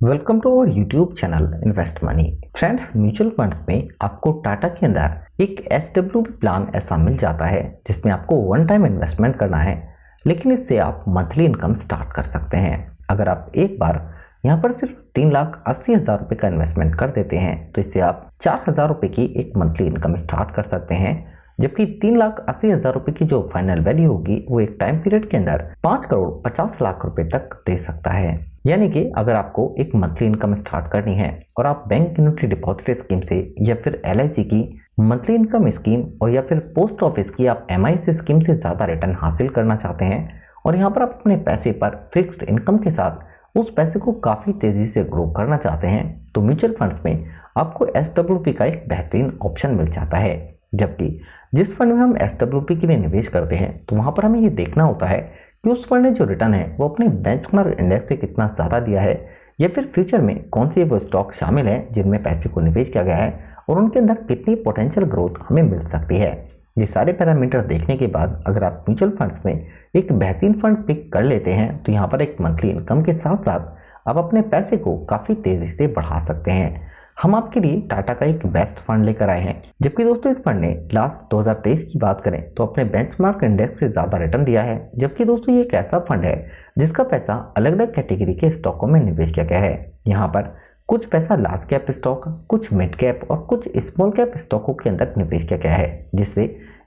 Welcome to our YouTube channel invest money. Friends, mutual funds में आपको टाटा के अंदर एक SWP प्लान ऐसा मिल जाता है जिसमें आपको वन टाइम इन्वेस्टमेंट करना है, लेकिन इससे आप मंथली इनकम स्टार्ट कर सकते हैं। अगर आप एक बार यहाँ पर सिर्फ 3,80,000 रुपये का इन्वेस्टमेंट कर देते हैं तो इससे आप 4,000 रुपये की एक मंथली इनकम स्टार्ट कर सकते हैं, जबकि 3,80,000 रुपये की जो फाइनल वैल्यू होगी वो एक टाइम पीरियड के अंदर 5,50,00,000 रुपये तक दे सकता है। यानी कि अगर आपको एक मंथली इनकम स्टार्ट करनी है और आप बैंक एन्युटी डिपॉजिट स्कीम से या फिर LIC की मंथली इनकम स्कीम और या फिर पोस्ट ऑफिस की आप MIS स्कीम से ज़्यादा रिटर्न हासिल करना चाहते हैं और यहाँ पर आप अपने पैसे पर फिक्स्ड इनकम के साथ उस पैसे को काफ़ी तेज़ी से ग्रो करना चाहते हैं, तो म्यूचुअल फंड्स में आपको SWP का एक बेहतरीन ऑप्शन मिल जाता है। जबकि जिस फंड में हम SWP के लिए निवेश करते हैं तो वहाँ पर हमें ये देखना होता है कि उस फंड ने जो रिटर्न है वो अपने बेंचमार्क इंडेक्स से कितना ज़्यादा दिया है, या फिर फ्यूचर में कौन से वो स्टॉक शामिल हैं जिनमें पैसे को निवेश किया गया है और उनके अंदर कितनी पोटेंशियल ग्रोथ हमें मिल सकती है। ये सारे पैरामीटर देखने के बाद अगर आप म्यूचुअल फंड्स में एक बेहतरीन फंड पिक कर लेते हैं तो यहाँ पर एक मंथली इनकम के साथ साथ आप अपने पैसे को काफ़ी तेज़ी से बढ़ा सकते हैं। हम आपके लिए टाटा का एक बेस्ट फंड लेकर आए हैं, जबकि दोस्तों इस फंड ने लास्ट 2023 की बात करें तो अपने बेंचमार्क इंडेक्स से ज़्यादा रिटर्न दिया है। जबकि दोस्तों ये एक ऐसा फंड है जिसका पैसा अलग अलग कैटेगरी के स्टॉकों में निवेश किया गया है। यहाँ पर कुछ पैसा लार्ज कैप स्टॉक, कुछ मिड कैप और कुछ स्मॉल कैप स्टॉकों के अंदर निवेश किया गया है, जिससे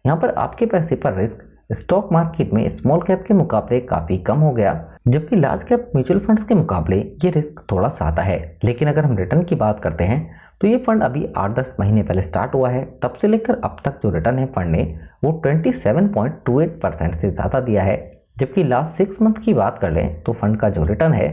यहाँ पर आपके पैसे पर रिस्क स्टॉक मार्केट में स्मॉल कैप के मुकाबले काफ़ी कम हो गया, जबकि लार्ज कैप म्यूचुअल फंड्स के मुकाबले ये रिस्क थोड़ा ज़्यादा है। लेकिन अगर हम रिटर्न की बात करते हैं तो ये फंड अभी 8-10 महीने पहले स्टार्ट हुआ है, तब से लेकर अब तक जो रिटर्न है फंड ने वो 27.28% से ज़्यादा दिया है। जबकि लास्ट 6 मंथ की बात कर लें तो फंड का जो रिटर्न है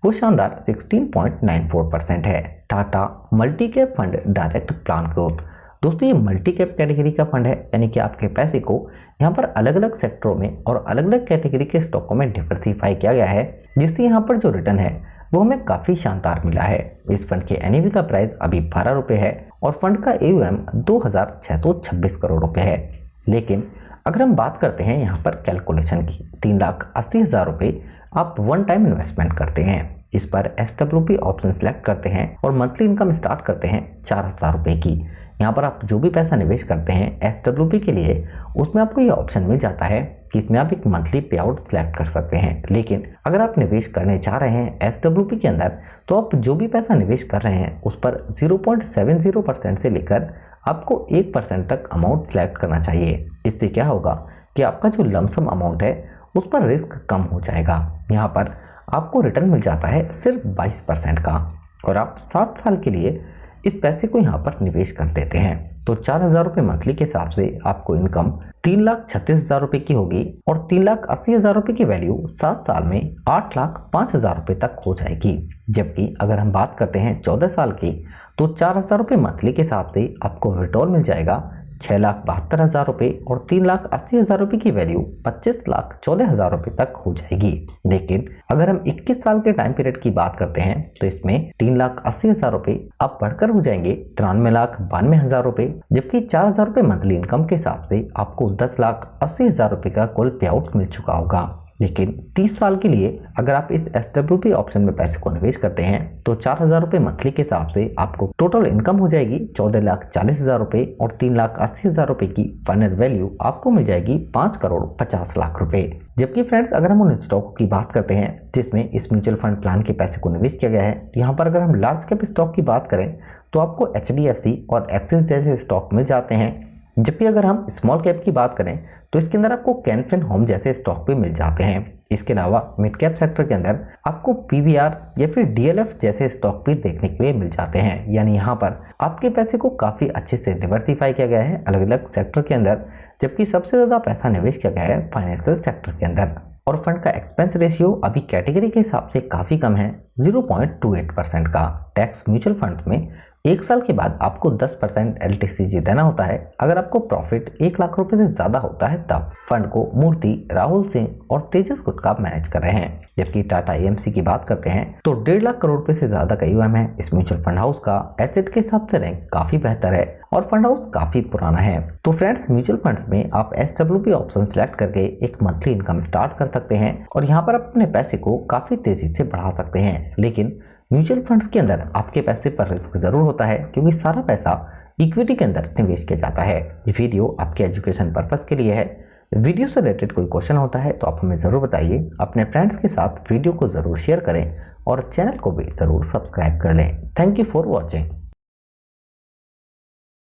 वो शानदार 16.94% है। Tata multi cap fund direct plan growth, दोस्तों ये मल्टी कैप कैटेगरी का फंड है, यानी कि आपके पैसे को यहाँ पर अलग अलग सेक्टरों में और अलग अलग कैटेगरी के स्टॉकों में डिवर्सिफाई किया गया है, जिससे यहाँ पर जो रिटर्न है वो हमें काफ़ी शानदार मिला है। इस फंड के NAV का प्राइस अभी 12 रुपये है और फंड का AUM 2,626 करोड़ रुपये है। लेकिन अगर हम बात करते हैं यहाँ पर कैलकुलेशन की, 3,80,000 रुपये आप वन टाइम इन्वेस्टमेंट करते हैं, इस पर SWP ऑप्शन सेलेक्ट करते हैं और मंथली इनकम स्टार्ट करते हैं 4,000 रुपये की। यहाँ पर आप जो भी पैसा निवेश करते हैं SWP के लिए, उसमें आपको ये ऑप्शन मिल जाता है कि इसमें आप एक मंथली पे आउट सेलेक्ट कर सकते हैं। लेकिन अगर आप निवेश करने चाह रहे हैं SWP के अंदर तो आप जो भी पैसा निवेश कर रहे हैं उस पर 0.70% से लेकर आपको 1% तक अमाउंट सेलेक्ट करना चाहिए। इससे क्या होगा कि आपका जो लमसम अमाउंट है उस पर रिस्क कम हो जाएगा। यहाँ पर आपको रिटर्न मिल जाता है सिर्फ 22% का और आप 7 साल के लिए इस पैसे को यहाँ पर निवेश कर देते हैं तो 4,000 रुपये मंथली के हिसाब से आपको इनकम 3,36,000 रुपये की होगी और 3,80,000 रुपये की वैल्यू 7 साल में 8,05,000 रुपये तक हो जाएगी। जबकि अगर हम बात करते हैं 14 साल की तो 4,000 रुपये मंथली के हिसाब से आपको विड्रॉल मिल जाएगा 6,72,000 रुपये और 3,80,000 रुपये की वैल्यू 25,14,000 रुपये तक हो जाएगी। लेकिन अगर हम 21 साल के टाइम पीरियड की बात करते हैं तो इसमें 3,80,000 रुपये अब बढ़कर हो जाएंगे 93,92,000 रुपये, जबकि 4,000 रुपये मंथली इनकम के हिसाब से आपको 10,80,000 रुपये का कुल पे आउट मिल चुका होगा। लेकिन 30 साल के लिए अगर आप इस SWP ऑप्शन में पैसे को निवेश करते हैं तो 4,000 रुपये मंथली के हिसाब से आपको टोटल इनकम हो जाएगी 14,40,000 रुपये और 3,80,000 रुपये की फाइनल वैल्यू आपको मिल जाएगी 5,50,00,000 रुपये। जबकि फ्रेंड्स अगर हम उन स्टॉकों की बात करते हैं जिसमें इस म्यूचुअल फंड प्लान के पैसे को निवेश किया गया है, तो यहाँ पर अगर हम लार्ज कैप स्टॉक की बात करें तो आपको HDFC और एक्सिस जैसे स्टॉक मिल जाते हैं। जबकि अगर हम स्मॉल कैप की बात करें तो इसके अंदर आपको कैन फिन होम जैसे स्टॉक भी मिल जाते हैं। इसके अलावा मिड कैप सेक्टर के अंदर आपको PVR या फिर DLF जैसे स्टॉक भी देखने के लिए मिल जाते हैं। यानी यहाँ पर आपके पैसे को काफ़ी अच्छे से डिवर्सिफाई किया गया है अलग अलग सेक्टर के अंदर, जबकि सबसे ज़्यादा पैसा निवेश किया गया है फाइनेंशियल सेक्टर के अंदर। और फंड का एक्सपेंस रेशियो अभी कैटेगरी के हिसाब से काफ़ी कम है, 0.28% का। टैक्स म्यूचुअल फंड में 1 साल के बाद आपको 10% LTCG देना होता है। अगर आपको प्रॉफिट 1 लाख रुपए से ज़्यादा होता है तब फंड को मूर्ति, राहुल सिंह और तेजस गुटका मैनेज कर रहे हैं। जबकि टाटा AMC की बात करते हैं तो 1.5 लाख करोड़ रुपए से ज़्यादा का AUM है। इस म्यूचुअल फंड हाउस का एसेट के हिसाब से रैंक काफ़ी बेहतर है और फंड हाउस काफ़ी पुराना है। तो फ्रेंड्स म्यूचुअल फंड्स में आप SWP ऑप्शन सेलेक्ट करके एक मंथली इनकम स्टार्ट कर सकते हैं और यहाँ पर अपने पैसे को काफ़ी तेज़ी से बढ़ा सकते हैं। लेकिन म्यूचुअल फंड्स के अंदर आपके पैसे पर रिस्क जरूर होता है क्योंकि सारा पैसा इक्विटी के अंदर निवेश किया जाता है। ये वीडियो आपके एजुकेशन पर्पस के लिए है। वीडियो से रिलेटेड कोई क्वेश्चन होता है तो आप हमें ज़रूर बताइए। अपने फ्रेंड्स के साथ वीडियो को ज़रूर शेयर करें और चैनल को भी ज़रूर सब्सक्राइब कर लें। Thank you for watching.